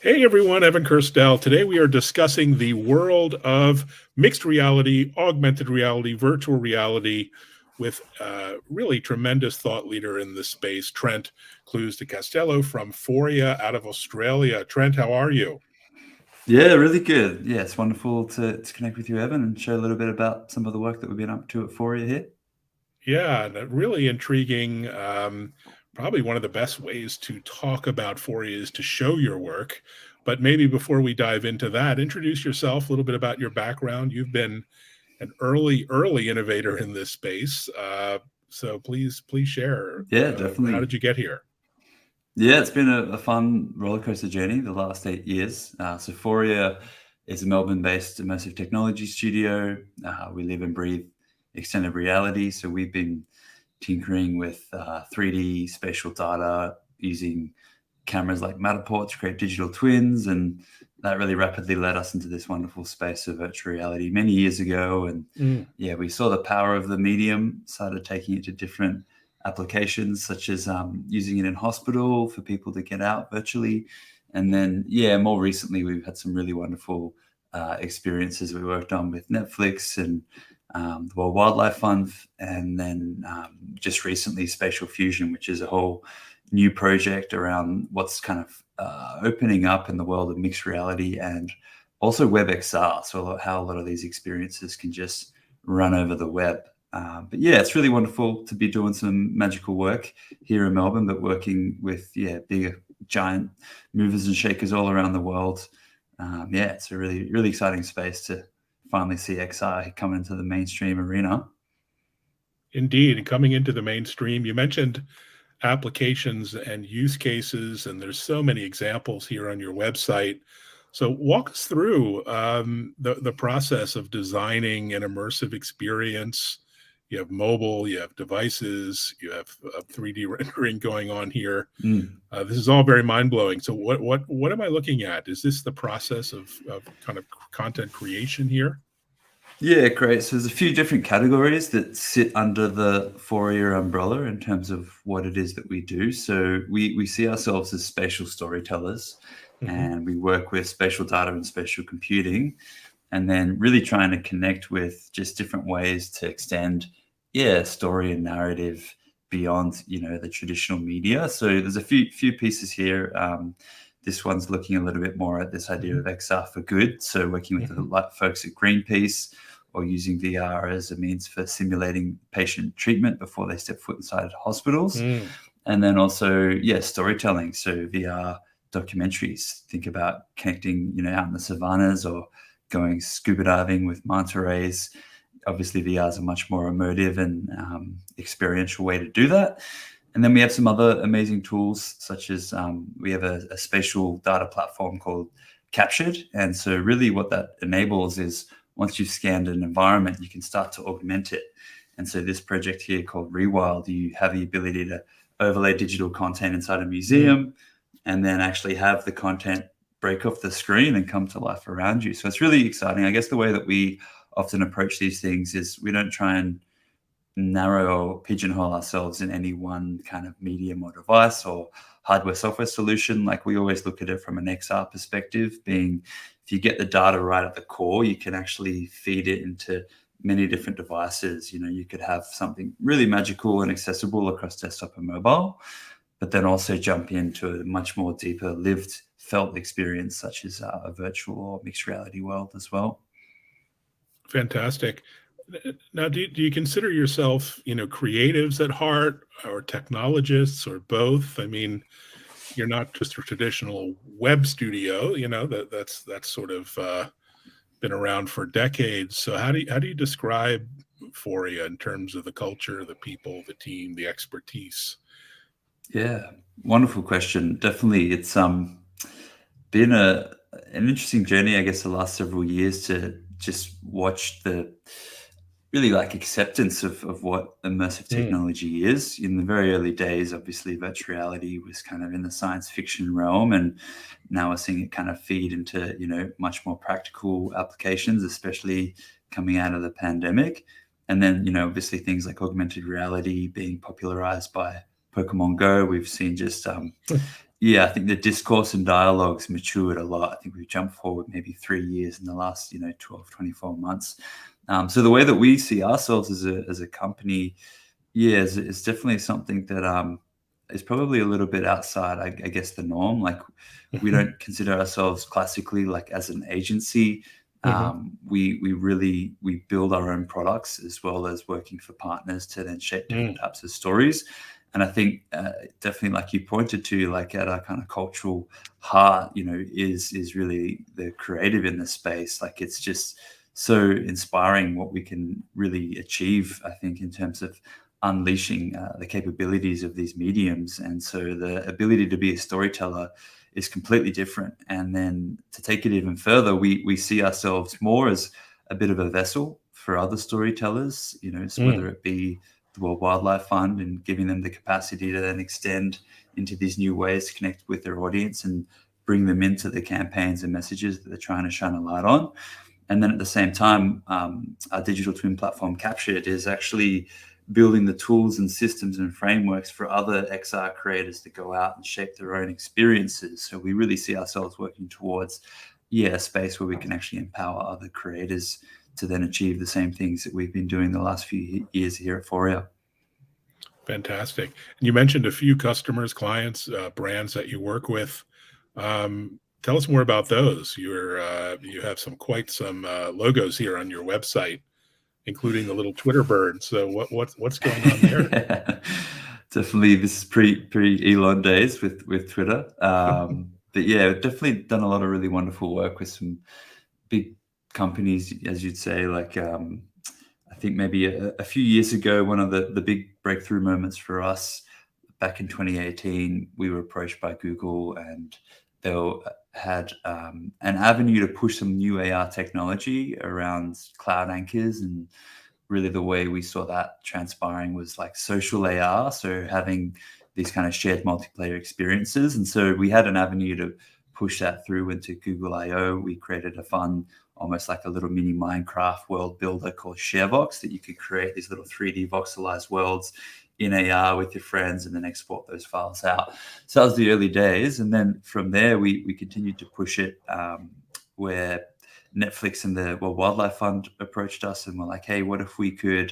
Hey everyone, Evan Kirstel. Today we are discussing the world of mixed reality, augmented reality, virtual reality with a really tremendous thought leader in this space, Trent Clues de Castello from Phoria out of Australia. Trent, how are you? Yeah, really good. Yeah, it's wonderful to connect with you, Evan, and share a little bit about some of the work that we've been up to at Phoria here. Yeah, and a really intriguing. Probably one of the best ways to talk about Phoria is to show your work. But maybe before we dive into that, introduce yourself, a little bit about your background. You've been an early innovator in this space. So please share. Yeah, How definitely. did you get here? Yeah, it's been a fun roller coaster journey the last 8 years. So Phoria is a Melbourne-based immersive technology studio. We live and breathe extended reality. So we've been tinkering with 3D spatial data using cameras like Matterport to create digital twins, and that really rapidly led us into this wonderful space of virtual reality many years ago. And Mm. yeah, we saw the power of the medium, started taking it to different applications, such as using it in hospital for people to get out virtually. And then, yeah, more recently, we've had some really wonderful experiences we worked on with Netflix and the World Wildlife Fund, and then just recently Spatial Fusion, which is a whole new project around what's kind of opening up in the world of mixed reality and also WebXR. So how a lot of these experiences can just run over the web. But yeah, it's really wonderful to be doing some magical work here in Melbourne, but working with bigger, giant movers and shakers all around the world. Yeah, it's a really exciting space to finally see XR come into the mainstream arena. Indeed, coming into the mainstream, you mentioned applications and use cases, and there's so many examples here on your website. So walk us through the process of designing an immersive experience. You have mobile, you have devices, you have 3D rendering going on here. Mm. This is all very mind blowing. So what am I looking at? Is this the process of kind of content creation here? Yeah, great. So there's a few different categories that sit under the Fourier umbrella in terms of what it is that we do. So we see ourselves as spatial storytellers, Hmm. and we work with spatial data and spatial computing, and then really trying to connect with just different ways to extend, story and narrative beyond, the traditional media. So there's a few pieces here. This one's looking a little bit more at this idea of Hmm. XR for good. So working with Hmm. the folks at Greenpeace, or using VR as a means for simulating patient treatment before they step foot inside hospitals. Mm. And then also, storytelling. So VR documentaries. Think about connecting, out in the savannas or going scuba diving with manta rays. Obviously, VR is a much more emotive and experiential way to do that. And then we have some other amazing tools, such as we have a spatial data platform called Captured. And so, really, what that enables is once you've scanned an environment, you can start to augment it. And so, this project here called Rewild, you have the ability to overlay digital content inside a Mm. museum and then actually have the content break off the screen and come to life around you. So, it's really exciting. I guess the way that we often approach these things is we don't try and narrow or pigeonhole ourselves in any one kind of medium or device or hardware software solution. Like, we always look at it from an XR perspective, being if you get the data right at the core, you can actually feed it into many different devices. You could have something really magical and accessible across desktop and mobile, but then also jump into a much more deeper lived felt experience, such as a virtual or mixed reality world as well. Fantastic. Now, do you consider yourself, creatives at heart or technologists or both? I mean, you're not just a traditional web studio, that's sort of been around for decades. So how do you describe Phoria in terms of the culture, the people, the team, the expertise? Yeah, wonderful question. Definitely, it's been an interesting journey, I guess, the last several years to just watch the really like acceptance of what immersive Mm. technology is. In the very early days, obviously, virtual reality was kind of in the science fiction realm, and now we're seeing it kind of feed into much more practical applications, especially coming out of the pandemic. And then obviously things like augmented reality being popularized by Pokemon Go. We've seen just yeah, I think the discourse and dialogues matured a lot. I think we've jumped forward maybe 3 years in the last, 12, 24 months. So the way that we see ourselves as a company, yeah, is definitely something that is probably a little bit outside, I guess, the norm. Like, we Mhm. don't consider ourselves classically like as an agency. Mhm. We build our own products as well as working for partners to then shape different Mm. types of stories. And I think definitely, like you pointed to, like at our kind of cultural heart, is really the creative in this space. Like, it's just so inspiring what we can really achieve, I think, in terms of unleashing the capabilities of these mediums. And so the ability to be a storyteller is completely different. And then to take it even further, we see ourselves more as a bit of a vessel for other storytellers, so Mm. whether it be the World Wildlife Fund and giving them the capacity to then extend into these new ways to connect with their audience and bring them into the campaigns and messages that they're trying to shine a light on. And then at the same time, our digital twin platform Captured is actually building the tools and systems and frameworks for other XR creators to go out and shape their own experiences. So we really see ourselves working towards, a space where we can actually empower other creators to then achieve the same things that we've been doing the last few years here at Phoria. Fantastic. And you mentioned a few customers, clients, brands that you work with. Tell us more about those. You have quite some logos here on your website, including the little Twitter bird. So what's going on there? Yeah, definitely. This is pre Elon days with Twitter. But yeah, we've definitely done a lot of really wonderful work with some big companies, as you'd say. Like, I think maybe a few years ago, one of the big breakthrough moments for us back in 2018, we were approached by Google, and they had an avenue to push some new AR technology around cloud anchors. And really the way we saw that transpiring was like social AR, so having these kind of shared multiplayer experiences. And so we had an avenue to push that through into Google I/O. We created a fun, almost like a little mini Minecraft world builder called ShareVox, that you could create these little 3D voxelized worlds in AR with your friends and then export those files out. So that was the early days. And then from there, we continued to push it, where Netflix and the World Wildlife Fund approached us and were like, hey, what if we could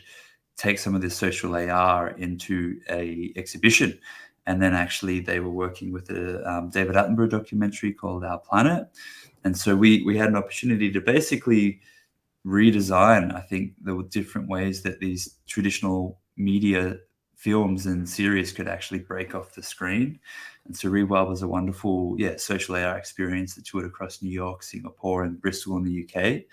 take some of this social AR into a exhibition? And then actually they were working with a David Attenborough documentary called Our Planet. And so we had an opportunity to basically redesign, I think, the different ways that these traditional media films and series could actually break off the screen. And so Rewild was a wonderful, social AR experience that toured across New York, Singapore, and Bristol in the UK.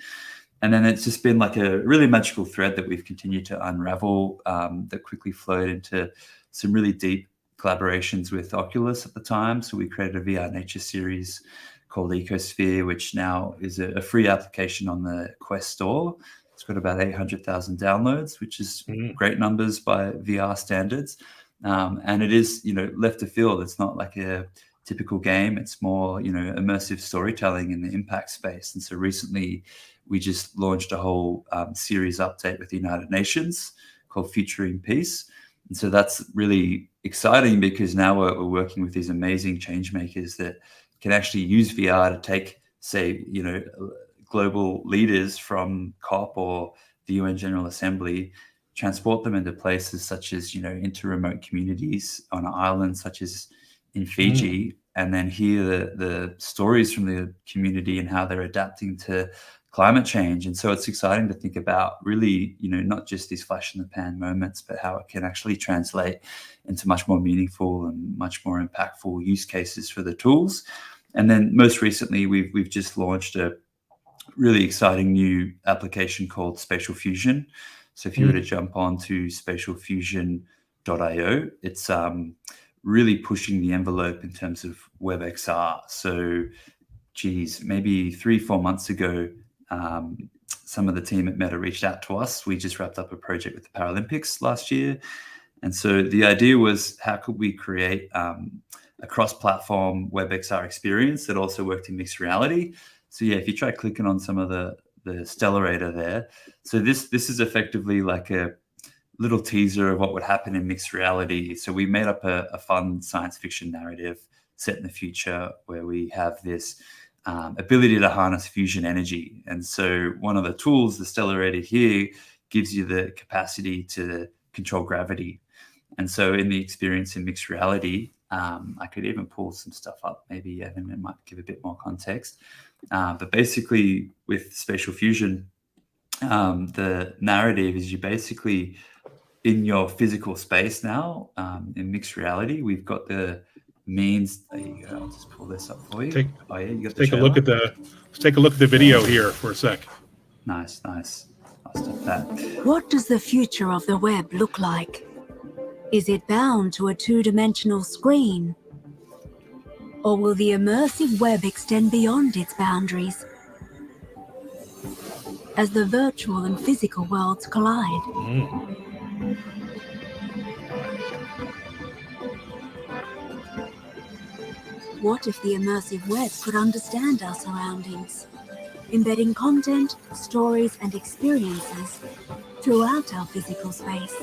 And then it's just been like a really magical thread that we've continued to unravel, that quickly flowed into some really deep collaborations with Oculus at the time. So we created a VR nature series called Ecosphere, which now is a free application on the Quest store. It's got about 800,000 downloads, which is Mm. great numbers by VR standards. And it is, left of field. It's not like a typical game. It's more, immersive storytelling in the impact space. And so recently we just launched a whole series update with the United Nations called Futuring Peace. And so that's really exciting because now we're working with these amazing change makers that can actually use VR to take, say, global leaders from COP or the UN General Assembly, transport them into places such as, into remote communities on an island such as in Mm. Fiji, and then hear the stories from the community and how they're adapting to climate change. And so it's exciting to think about really, not just these flash in the pan moments, but how it can actually translate into much more meaningful and much more impactful use cases for the tools. And then most recently, we've just launched a really exciting new application called Spatial Fusion. So if you were to Mm. jump on to spatialfusion.io, it's really pushing the envelope in terms of WebXR. So, geez, maybe 3-4 months ago, some of the team at Meta reached out to us. We just wrapped up a project with the Paralympics last year. And so the idea was, how could we create a cross-platform WebXR experience that also worked in mixed reality? So yeah, if you try clicking on some of the Stellarator there, so this is effectively like a little teaser of what would happen in mixed reality. So we made up a fun science fiction narrative set in the future where we have this ability to harness fusion energy. And so one of the tools, the Stellarator here, gives you the capacity to control gravity. And so in the experience in mixed reality, I could even pull some stuff up. Maybe Evan, it might give a bit more context. But basically with spatial fusion, the narrative is you basically in your physical space now. In mixed reality, we've got the means. There you go. I'll just pull this up for you. Oh yeah, you got the trailer? Let's take a look at the video here for a sec. Nice. I'll stop that. What does the future of the web look like? Is it bound to a two-dimensional screen? Or will the immersive web extend beyond its boundaries as the virtual and physical worlds collide? What if the immersive web could understand our surroundings, embedding content, stories, and experiences throughout our physical space?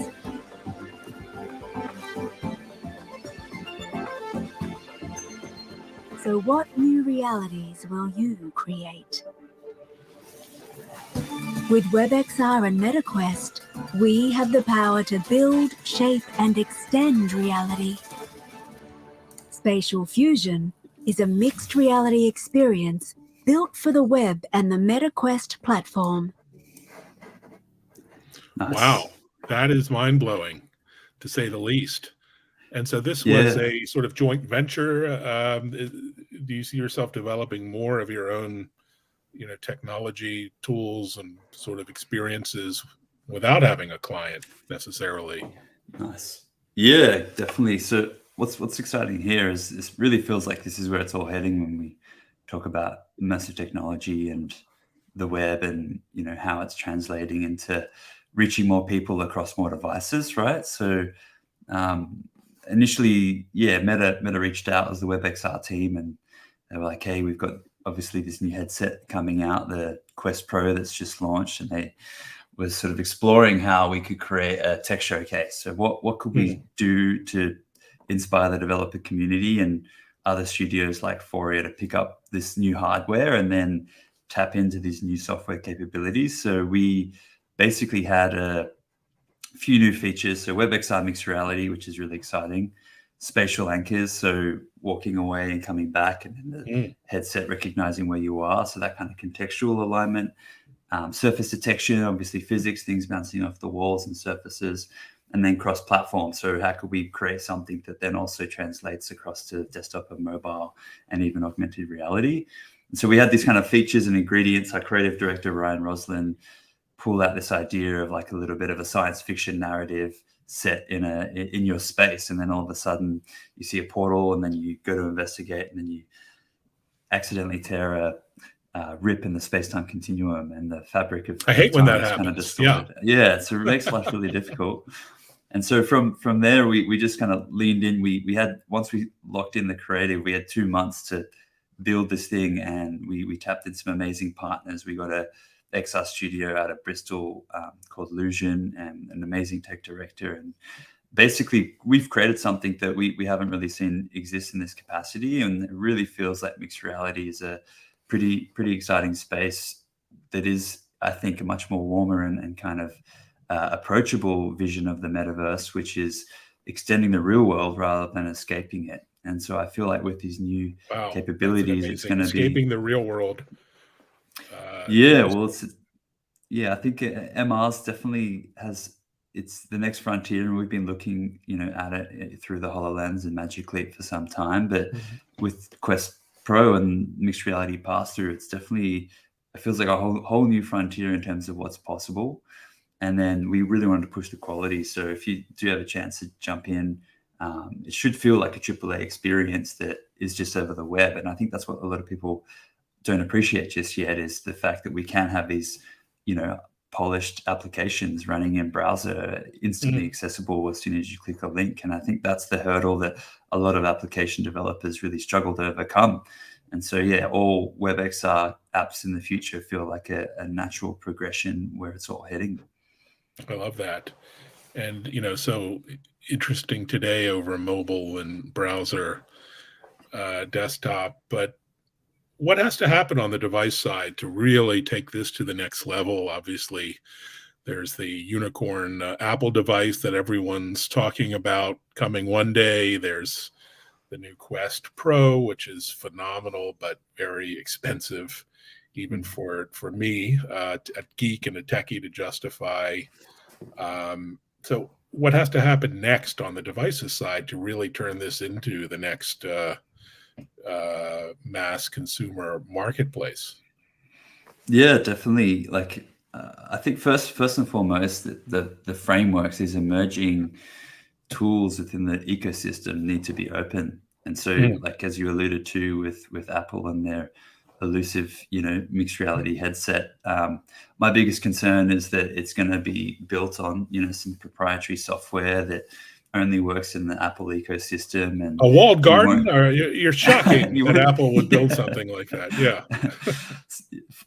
So what new realities will you create? With WebXR and MetaQuest, we have the power to build, shape, and extend reality. Spatial Fusion is a mixed reality experience built for the web and the MetaQuest platform. Nice. Wow, that is mind-blowing, to say the least. And so this was a sort of joint venture. Do you see yourself developing more of your own, technology tools and sort of experiences without having a client necessarily? Nice. Yeah, definitely. So what's exciting here is this really feels like this is where it's all heading when we talk about immersive technology and the web and how it's translating into reaching more people across more devices, right? So initially, Meta reached out as the WebXR team, and they were like, hey, we've got obviously this new headset coming out, the Quest Pro that's just launched, and they was sort of exploring how we could create a tech showcase. So what could we do to inspire the developer community and other studios like Phoria to pick up this new hardware and then tap into these new software capabilities? So we basically had a few new features. So WebXR mixed reality, which is really exciting. Spatial anchors, so walking away and coming back, and then the headset recognizing where you are. So that kind of contextual alignment. Surface detection, obviously physics, things bouncing off the walls and surfaces, and then cross-platform. So how could we create something that then also translates across to desktop and mobile and even augmented reality? And so we had these kind of features and ingredients. Our creative director, Ryan Roslin, pull out this idea of like a little bit of a science fiction narrative set in your space, and then all of a sudden you see a portal, and then you go to investigate, and then you accidentally tear a rip in the space-time continuum, and the fabric of I hate when that time is happens. kind of distorted. Yeah, so it makes life really difficult. And so from there, we just kind of leaned in. We had, once we locked in the creative, we had 2 months to build this thing, and we tapped in some amazing partners. We got a XR studio out of Bristol called Lusion, and an amazing tech director. And basically, we've created something that we haven't really seen exist in this capacity, and it really feels like mixed reality is a pretty exciting space that is, I think, a much more warmer and kind of approachable vision of the metaverse, which is extending the real world rather than escaping it. And so I feel like with these new capabilities, it's going to be escaping the real world. I think MR's definitely it's the next frontier, and we've been looking, at it through the HoloLens and Magic Leap for some time. But with Quest Pro and mixed reality pass-through, it feels like a whole new frontier in terms of what's possible. And then we really wanted to push the quality. So if you do have a chance to jump in, it should feel like a AAA experience that is just over the web. And I think that's what a lot of people don't appreciate just yet, is the fact that we can have these, polished applications running in browser, instantly accessible as soon as you click a link. And I think that's the hurdle that a lot of application developers really struggle to overcome. And so, all WebXR apps in the future feel like a natural progression where it's all heading. I love that. And, so interesting today over mobile and browser. desktop, but what has to happen on the device side to really take this to the next level? Obviously, there's the unicorn Apple device that everyone's talking about coming one day. There's the new Quest Pro, which is phenomenal but very expensive, even for me, a geek and a techie, to justify. So, what has to happen next on the devices side to really turn this into the next mass consumer marketplace? Yeah, definitely. Like, I think first and foremost, the frameworks, these emerging tools within the ecosystem need to be open. And so, Mm. like as you alluded to with Apple and their elusive, mixed reality headset, my biggest concern is that it's going to be built on, some proprietary software that only works in the Apple ecosystem, and A walled you garden? won't. Or you're shocking You that won't. Apple would build Yeah. something like that. Yeah.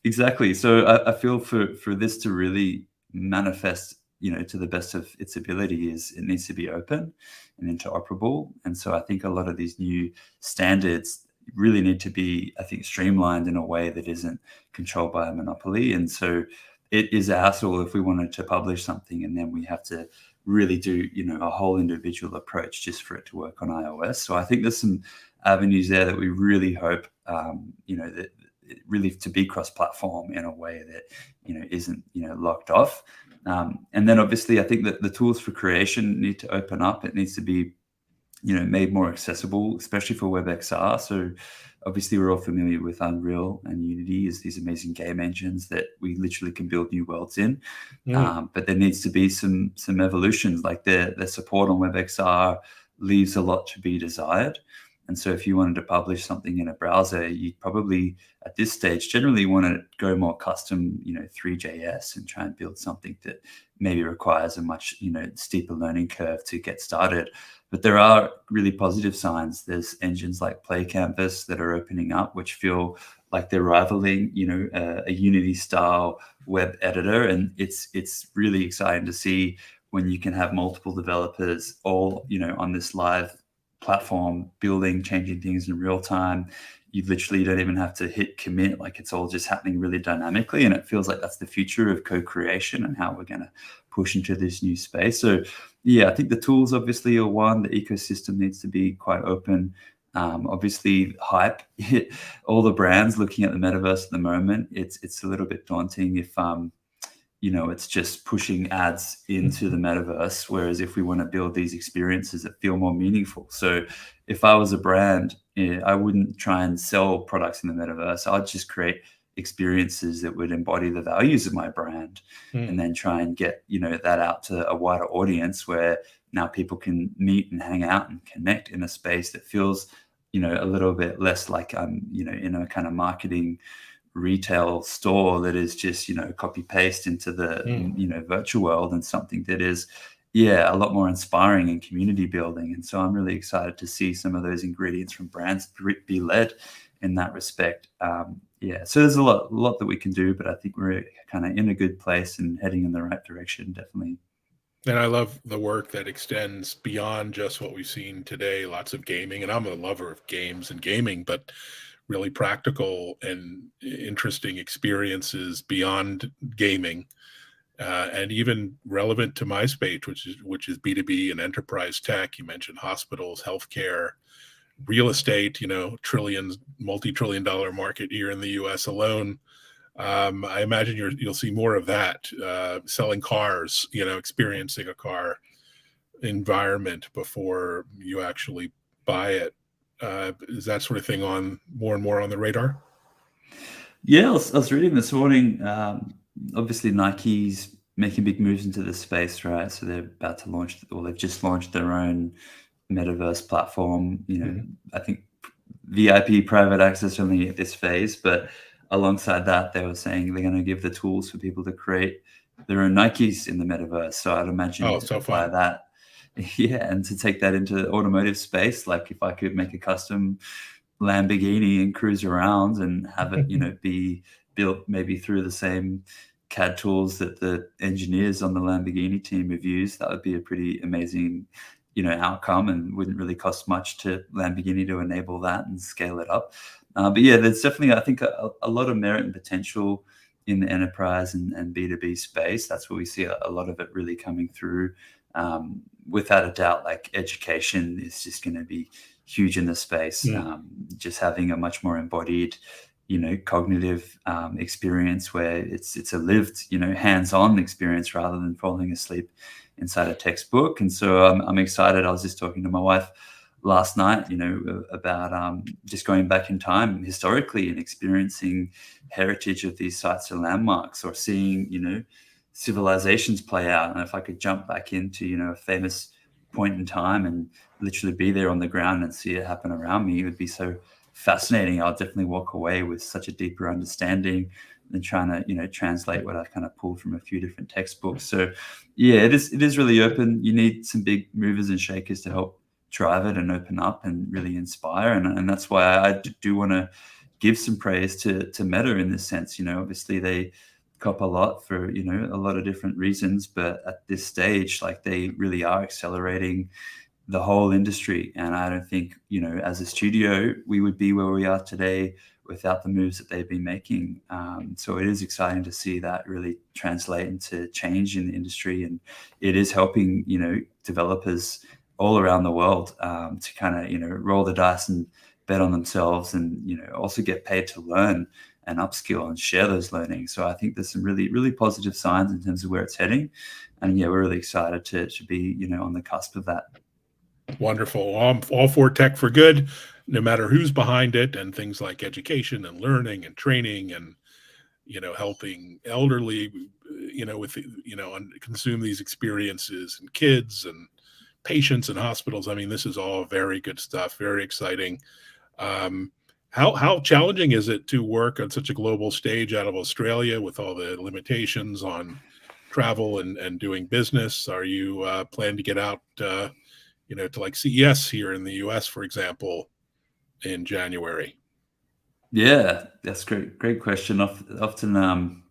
Exactly. So I feel for this to really manifest, to the best of its ability, is it needs to be open and interoperable. And so I think a lot of these new standards really need to be, I think, streamlined in a way that isn't controlled by a monopoly. And so it is a hassle if we wanted to publish something and then we have to really do, a whole individual approach just for it to work on iOS. So I think there's some avenues there that we really hope, that really to be cross-platform in a way that isn't locked off. And then obviously I think that the tools for creation need to open up. It needs to be made more accessible, especially for WebXR. So obviously we're all familiar with Unreal and Unity as these amazing game engines that we literally can build new worlds in. But there needs to be some evolutions, like the support on WebXR leaves a lot to be desired. And so if you wanted to publish something in a browser, you'd probably at this stage generally want to go more custom, 3JS, and try and build something that maybe requires a much, steeper learning curve to get started. But there are really positive signs. There's engines like Play Canvas that are opening up, which feel like they're rivaling, a Unity style web editor. And it's really exciting to see when you can have multiple developers all, on this live platform, building, changing things in real time. You literally don't even have to hit commit. Like, it's all just happening really dynamically. And it feels like that's the future of co-creation and how we're going to push into this new space. So yeah, I think the tools obviously are one. The ecosystem needs to be quite open. Obviously hype, all the brands looking at the metaverse at the moment, it's a little bit daunting if it's just pushing ads into the metaverse. Whereas if we want to build these experiences that feel more meaningful. So if I was a brand, I wouldn't try and sell products in the metaverse. I'd just create experiences that would embody the values of my brand, and then try and get, that out to a wider audience where now people can meet and hang out and connect in a space that feels, a little bit less like I'm, in a kind of marketing retail store that is just copy paste into the virtual world, and something that is a lot more inspiring and community building. And so I'm really excited to see some of those ingredients from brands be led in that respect. So there's a lot that we can do, but I think we're kind of in a good place and heading in the right direction, definitely. And I love the work that extends beyond just what we've seen today. Lots of gaming, and I'm a lover of games and gaming, but really practical and interesting experiences beyond gaming, and even relevant to my space, which is B2B and enterprise tech. You mentioned hospitals, healthcare, real estate. Multi-trillion dollar market here in the U.S. alone. I imagine you'll see more of that, selling cars, experiencing a car environment before you actually buy it. Is that sort of thing on more and more on the radar? Yeah, I was reading this morning. Obviously, Nike's making big moves into this space, right? So they're about to launch, or they've just launched their own metaverse platform. I think VIP private access only at this phase, but alongside that, they were saying they're going to give the tools for people to create their own Nikes in the metaverse. So I'd imagine Oh, to so apply fun. that, and to take that into the automotive space. Like if I could make a custom Lamborghini and cruise around and have it, be built maybe through the same CAD tools that the engineers on the Lamborghini team have used, that would be a pretty amazing, outcome, and wouldn't really cost much to Lamborghini to enable that and scale it up. But yeah, there's definitely, I think, a lot of merit and potential in the enterprise and B2B space. That's where we see a lot of it really coming through. Without a doubt, like education is just going to be huge in the space. Just having a much more embodied, cognitive experience where it's a lived, hands-on experience rather than falling asleep inside a textbook. And so I'm excited. I was just talking to my wife last night, about just going back in time historically and experiencing heritage of these sites and landmarks, or seeing, civilizations play out. And if I could jump back into, a famous point in time and literally be there on the ground and see it happen around me, it would be so fascinating. I'll definitely walk away with such a deeper understanding than trying to, translate what I've kind of pulled from a few different textbooks. So yeah, it is really open. You need some big movers and shakers to help drive it and open up and really inspire. And that's why I do want to give some praise to Meta in this sense. Obviously they cop a lot for, a lot of different reasons, but at this stage, like, they really are accelerating the whole industry. And I don't think, as a studio, we would be where we are today without the moves that they've been making. So it is exciting to see that really translate into change in the industry. And it is helping, developers all around the world to kind of, roll the dice and bet on themselves, and, also get paid to learn and upskill and share those learnings. So I think there's some really, really positive signs in terms of where it's heading. And yeah, we're really excited to be, on the cusp of that. Wonderful. I'm all for tech for good, no matter who's behind it, and things like education and learning and training and, helping elderly, with, consume these experiences, and kids and patients in hospitals. I mean, this is all very good stuff, very exciting. How challenging is it to work on such a global stage out of Australia with all the limitations on travel and doing business? Are you planning to get out, to like CES here in the US, for example, in January? Yeah, that's great question. Often,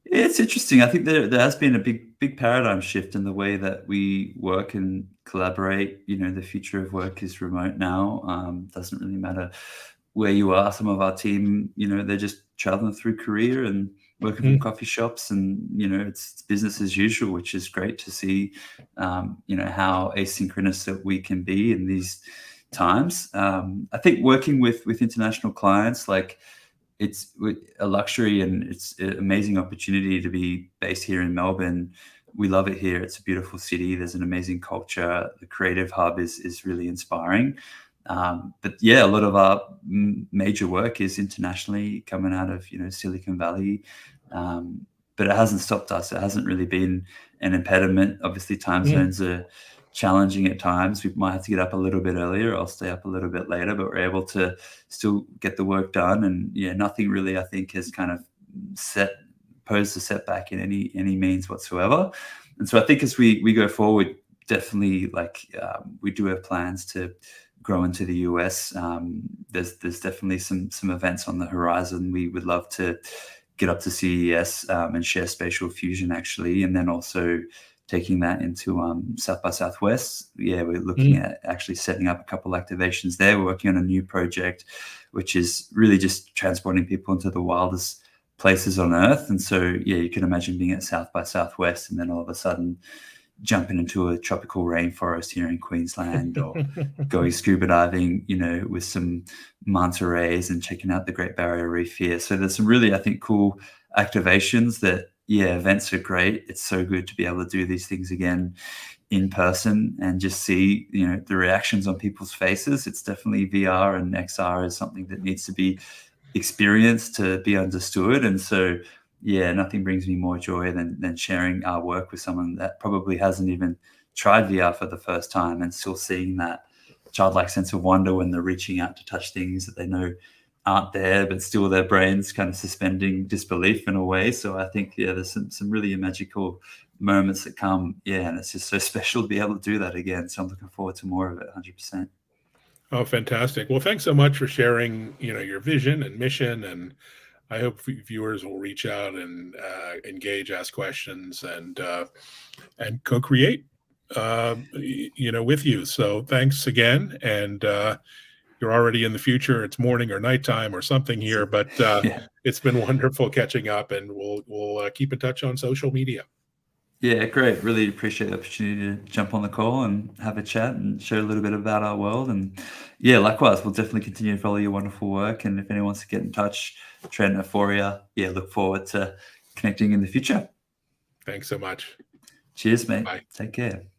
it's interesting. I think there has been a big paradigm shift in the way that we work and collaborate. The future of work is remote now. Doesn't really matter where you are. Some of our team, they're just traveling through Korea and working from coffee shops, and it's business as usual, which is great to see. How asynchronous that we can be in these times. I think working with international clients, like, it's a luxury, and it's an amazing opportunity to be based here in Melbourne. We love it here. It's a beautiful city. There's an amazing culture. The creative hub is really inspiring. But yeah, a lot of our major work is internationally, coming out of Silicon Valley. But it hasn't stopped us. It hasn't really been an impediment. Obviously, time zones are challenging at times. We might have to get up a little bit earlier. I'll stay up a little bit later, but we're able to still get the work done. And yeah, nothing really, I think, has kind of posed a setback in any means whatsoever. And so I think as we go forward, definitely, like, we do have plans to grow into the US. There's definitely some events on the horizon. We would love to get up to CES and share Spatial Fusion, actually, and then also taking that into South by Southwest. Yeah, we're looking at actually setting up a couple activations there. We're working on a new project, which is really just transporting people into the wildest places on Earth. And so, yeah, you can imagine being at South by Southwest and then all of a sudden jumping into a tropical rainforest here in Queensland, or going scuba diving, with some manta rays and checking out the Great Barrier Reef here. So there's some really, I think, cool activations that, yeah, events are great. It's so good to be able to do these things again in person and just see, the reactions on people's faces. It's definitely VR and XR is something that needs to be experienced to be understood. And so, yeah, nothing brings me more joy than sharing our work with someone that probably hasn't even tried VR for the first time, and still seeing that childlike sense of wonder when they're reaching out to touch things that they know aren't there, but still their brains kind of suspending disbelief in a way. So I think, yeah, there's some really magical moments that come. Yeah, and it's just so special to be able to do that again. So I'm looking forward to more of it, 100%. Oh, fantastic. Well, thanks so much for sharing, your vision and mission. And I hope viewers will reach out and engage, ask questions, and co-create with you. So thanks again. And you're already in the future. It's morning or nighttime or something here, but Yeah. it's been wonderful catching up, and we'll keep in touch on social media. Yeah, great. Really appreciate the opportunity to jump on the call and have a chat and share a little bit about our world. And yeah, likewise, we'll definitely continue to follow your wonderful work. And if anyone wants to get in touch, Trent or Phoria, yeah, look forward to connecting in the future. Thanks so much. Cheers, mate. Bye. Take care.